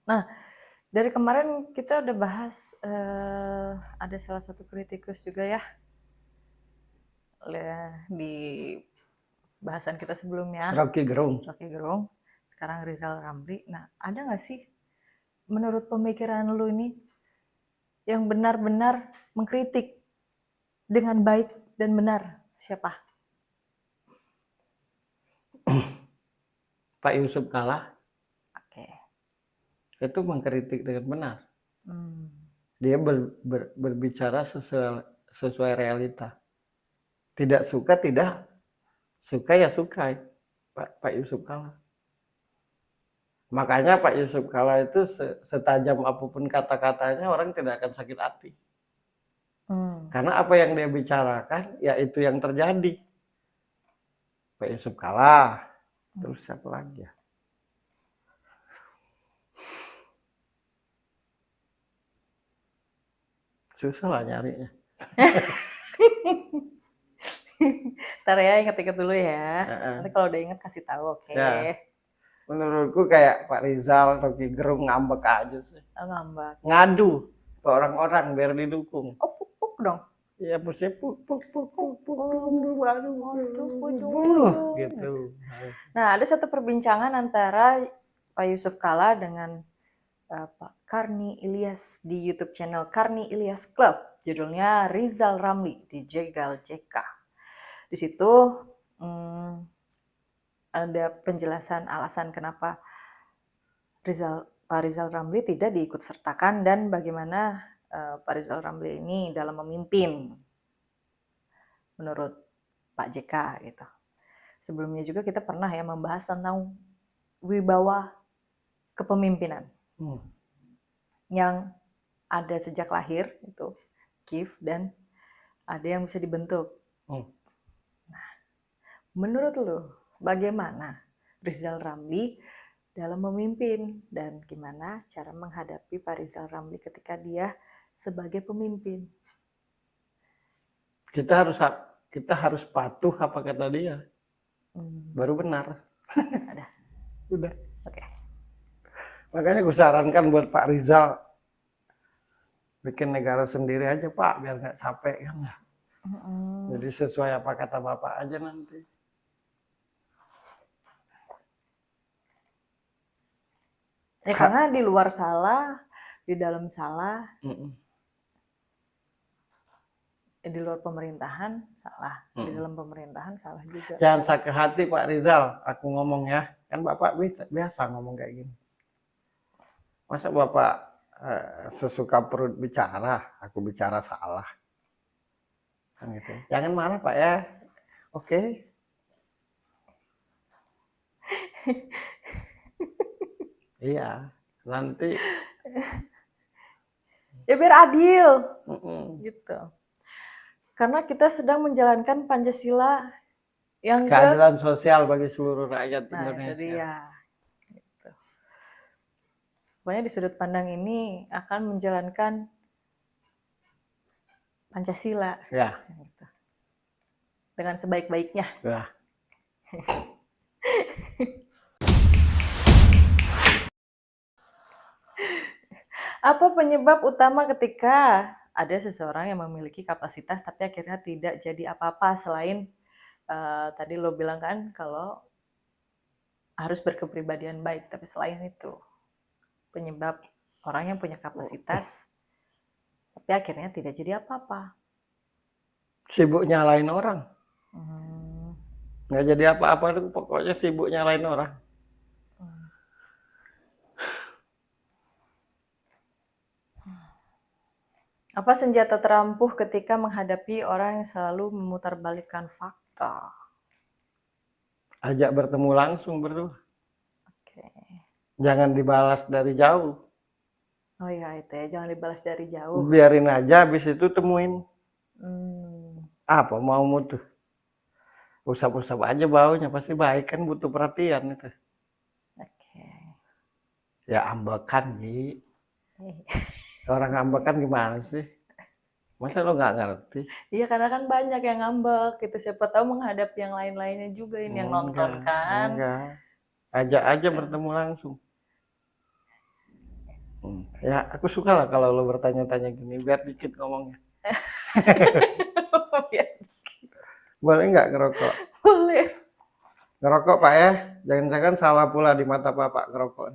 Nah, dari kemarin kita udah bahas, ada salah satu kritikus juga ya, di bahasan kita sebelumnya, Rocky Gerung. Rocky Gerung, sekarang Rizal Ramli. Nah, ada nggak sih menurut pemikiran lu ini yang benar-benar mengkritik dengan baik dan benar? Siapa? Pak Yusuf Kalla Oke. itu mengkritik dengan benar. Hmm. Dia berbicara sesuai realita. Tidak suka, tidak. Suka ya suka, Pak Yusuf Kalla. Makanya Pak Yusuf Kalla itu setajam apapun kata-katanya orang tidak akan sakit hati. Karena apa yang dia bicarakan, ya itu yang terjadi. Pak Yusuf Kalla. Terus siapa lagi ya? Susah lah nyarinya. Ntar ya inget-inget dulu ya. Nanti kalau udah inget kasih tahu, oke. Ya. Menurutku kayak Pak Rizal, Rocky Gerung ngambek aja sih. Ngambek. Ngadu ke orang-orang biar didukung. Oh, puk dong. Iya, mesti puk gitu. Nah, ada satu perbincangan antara Pak Yusuf Kalla dengan Pak Karni Ilyas di YouTube channel Karni Ilyas Club. Judulnya Rizal Ramli di Jegal JK. Di situ ada penjelasan alasan kenapa Pak Rizal Ramli tidak diikut sertakan dan bagaimana Pak Rizal Ramli ini dalam memimpin menurut Pak JK gitu. Sebelumnya juga kita pernah ya membahas tentang wibawa kepemimpinan yang ada sejak lahir itu gift dan ada yang bisa dibentuk. Nah, menurut lo bagaimana Rizal Ramli dalam memimpin dan gimana cara menghadapi Pak Rizal Ramli ketika dia sebagai pemimpin? Kita harus patuh apa kata dia. Baru benar. Udah. Oke. Makanya gue sarankan buat Pak Rizal bikin negara sendiri aja Pak, biar nggak capek kan. Jadi sesuai apa kata Bapak aja nanti. Ya karena di luar salah, di dalam salah, di luar pemerintahan salah, di dalam pemerintahan salah juga. Jangan sakit hati Pak Rizal, aku ngomong ya, kan Bapak biasa ngomong kayak gini. Masa Bapak sesuka perut bicara, aku bicara salah. Kan gitu. Jangan marah Pak ya. Oke. Iya, nanti ya biar adil gitu, karena kita sedang menjalankan Pancasila yang keadilan sosial bagi seluruh rakyat Indonesia. Itu dia. Gitu. Pokoknya di sudut pandang ini akan menjalankan Pancasila ya gitu. Dengan sebaik-baiknya ya. Apa penyebab utama ketika ada seseorang yang memiliki kapasitas tapi akhirnya tidak jadi apa-apa selain tadi lo bilang kan kalau harus berkepribadian baik, tapi selain itu penyebab orang yang punya kapasitas tapi akhirnya tidak jadi apa-apa? Sibuk nyalain orang. Nggak jadi apa-apa tuh pokoknya sibuk nyalain orang. Apa senjata terampuh ketika menghadapi orang yang selalu memutarbalikkan fakta? Ajak bertemu langsung berdua. Oke. Jangan dibalas dari jauh. Oh iya itu ya, jangan dibalas dari jauh. Biarin aja, habis itu temuin. Apa mau mutuh? Usap-usap aja baunya, pasti baik kan, butuh perhatian itu. Oke. Ya ambekan Gi. Orang ambekan gimana sih? Masa lo nggak ngerti? Iya karena kan banyak yang ngambek gitu, siapa tahu menghadapi yang lain-lainnya juga ini yang nonton kan. Enggak. Ajak aja bertemu langsung. Ya, aku suka lah kalau lo bertanya-tanya gini, biar dikit ngomongnya. Ya, Boleh nggak ngerokok? boleh. Ngerokok Pak ya, jangan-jangan salah pula di mata Bapak ngerokok.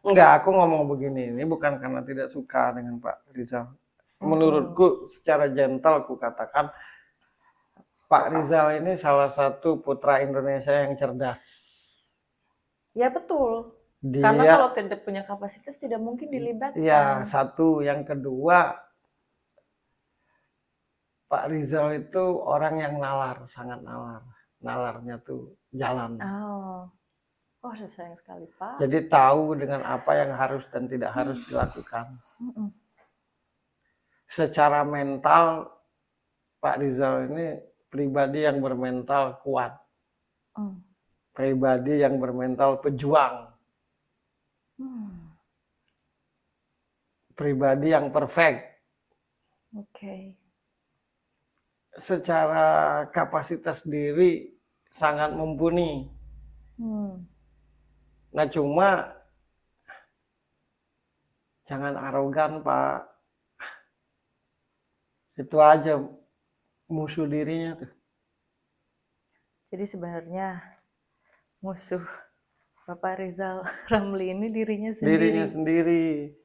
Enggak, aku ngomong begini, ini bukan karena tidak suka dengan Pak Rizal. Menurutku secara gentle aku katakan Pak Rizal ini salah satu putra Indonesia yang cerdas. Ya betul. Karena Dia, kalau tidak punya kapasitas tidak mungkin ya dilibatkan. satu, yang kedua Pak Rizal itu orang yang nalar, sangat nalar. Nalarnya tuh jalan. Oh, sayang sekali Pak. Jadi tahu dengan apa yang harus dan tidak harus dilakukan. Secara mental, Pak Rizal ini pribadi yang bermental kuat. Pribadi yang bermental pejuang. Pribadi yang perfect. Secara kapasitas diri sangat mumpuni. Nah cuma jangan arogan Pak. Itu aja musuh dirinya tuh. Jadi sebenarnya musuh Bapak Rizal Ramli ini dirinya sendiri. Dirinya sendiri.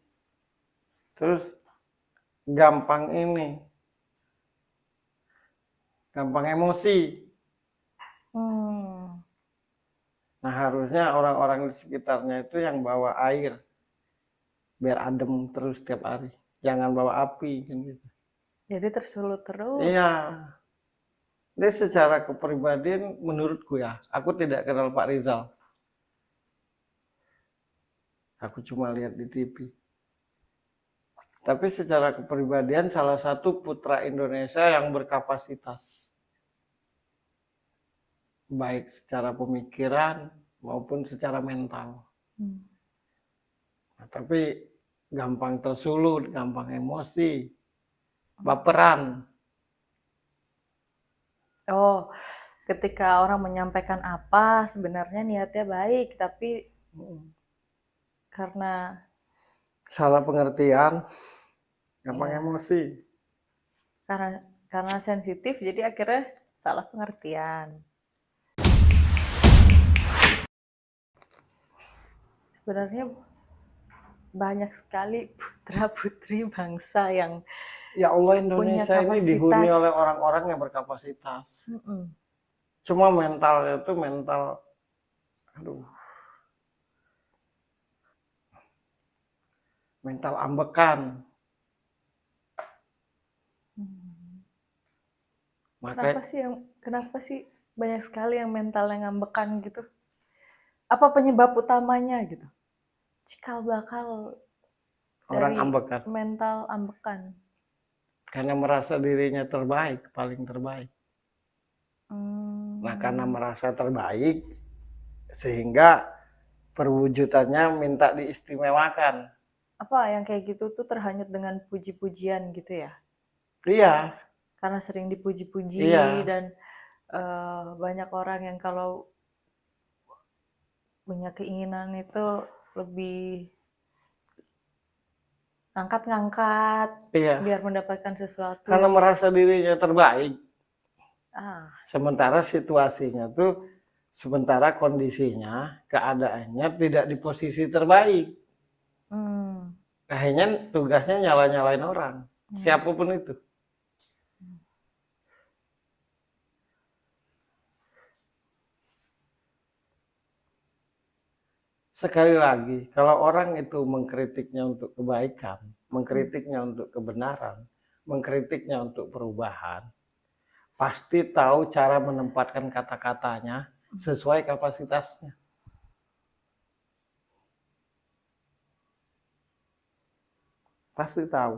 Terus gampang ini. Gampang emosi. Nah harusnya orang-orang di sekitarnya itu yang bawa air. Biar adem terus setiap hari. Jangan bawa api. Gitu. Jadi tersulut terus. Iya. Ini secara kepribadian menurutku ya. Aku tidak kenal Pak Rizal. Aku cuma lihat di TV. Tapi secara kepribadian salah satu putra Indonesia yang berkapasitas. Baik secara pemikiran maupun secara mental. Nah, tapi gampang tersulut, gampang emosi, baperan. Oh, ketika orang menyampaikan apa sebenarnya niatnya baik, tapi karena salah pengertian, gampang emosi. Karena sensitif, jadi akhirnya salah pengertian. Sebenarnya banyak sekali putra-putri bangsa yang ya Allah, Indonesia ini dihuni oleh orang-orang yang berkapasitas. Cuma mentalnya itu mental, mental ambekan. Kenapa sih banyak sekali yang mentalnya ngambekan gitu? Apa penyebab utamanya gitu? Cikal bakal orang dari ambekan. Mental ambekan. Karena merasa dirinya terbaik, paling terbaik. Nah, karena merasa terbaik, sehingga perwujudannya minta diistimewakan. Apa yang kayak gitu tuh terhanyut dengan puji-pujian gitu ya? Iya. Karena sering dipuji-puji dan banyak orang yang kalau punya keinginan itu lebih ngangkat-ngangkat biar mendapatkan sesuatu. Karena merasa dirinya terbaik. Sementara situasinya tuh, sementara kondisinya, keadaannya tidak di posisi terbaik. Akhirnya tugasnya nyala-nyalain orang, siapapun itu. Sekali lagi, kalau orang itu mengkritiknya untuk kebaikan, mengkritiknya untuk kebenaran, mengkritiknya untuk perubahan, pasti tahu cara menempatkan kata-katanya sesuai kapasitasnya. Pasti tahu.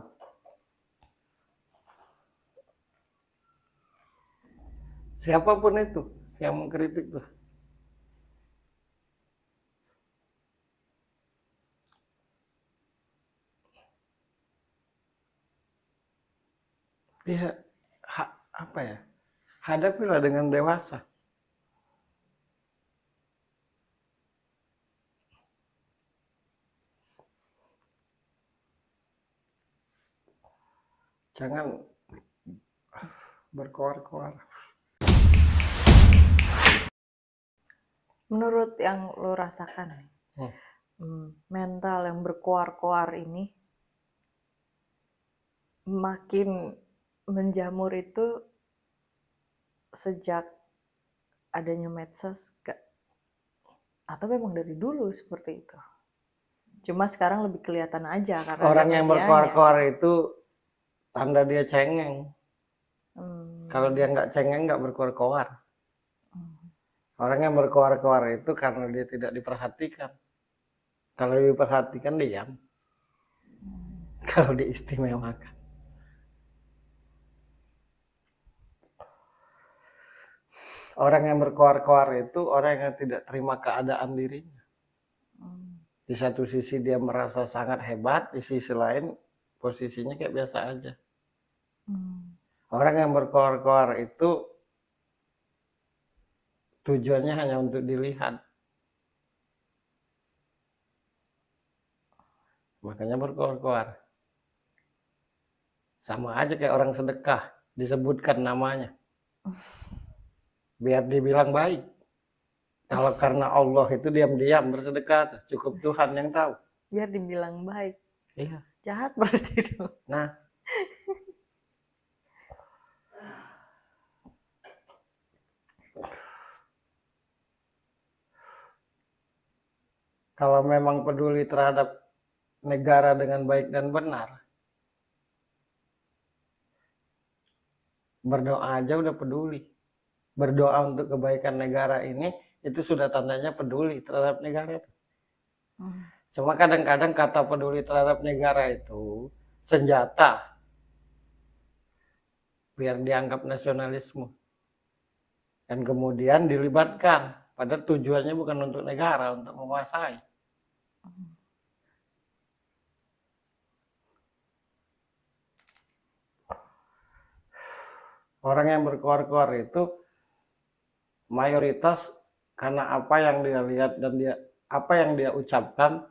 Siapapun itu yang mengkritik tuh. Ya, hadapilah dengan dewasa. Jangan berkoar-koar. Menurut yang lo rasakan nih, mental yang berkoar-koar ini makin menjamur itu sejak adanya medsos atau memang dari dulu seperti itu? Cuma sekarang lebih kelihatan aja karena ada Orang yang medianya. berkoar-koar itu tanda dia cengeng. Hmm. Kalau dia nggak cengeng, nggak berkoar-koar. Orang yang berkoar-koar itu karena dia tidak diperhatikan. Kalau diperhatikan, diam. Kalau diistimewakan. Orang yang berkoar-koar itu orang yang tidak terima keadaan dirinya. Di satu sisi dia merasa sangat hebat, di sisi lain posisinya kayak biasa aja. Orang yang berkoar-koar itu tujuannya hanya untuk dilihat. Makanya berkoar-koar. Sama aja kayak orang sedekah, disebutkan namanya. Biar dibilang baik. Kalau karena Allah itu diam-diam bersedekah, cukup Tuhan yang tahu. Biar dibilang baik. Iya. Jahat berarti itu. Nah, kalau memang peduli terhadap negara dengan baik dan benar, berdoa aja udah peduli. Berdoa untuk kebaikan negara ini, itu sudah tandanya peduli terhadap negara itu. Cuma kadang-kadang kata peduli terhadap negara itu senjata biar dianggap nasionalisme. Dan kemudian dilibatkan, padahal tujuannya bukan untuk negara, untuk menguasai. Orang yang berkoar-koar itu mayoritas karena apa yang dia lihat dan apa yang dia ucapkan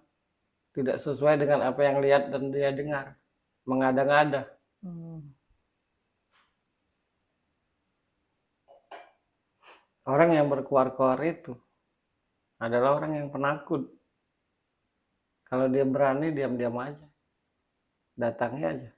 tidak sesuai dengan apa yang lihat dan dia dengar, mengada-ngada. Orang yang berkoar-koar itu adalah orang yang penakut. Kalau dia berani, diam-diam aja, datangi aja.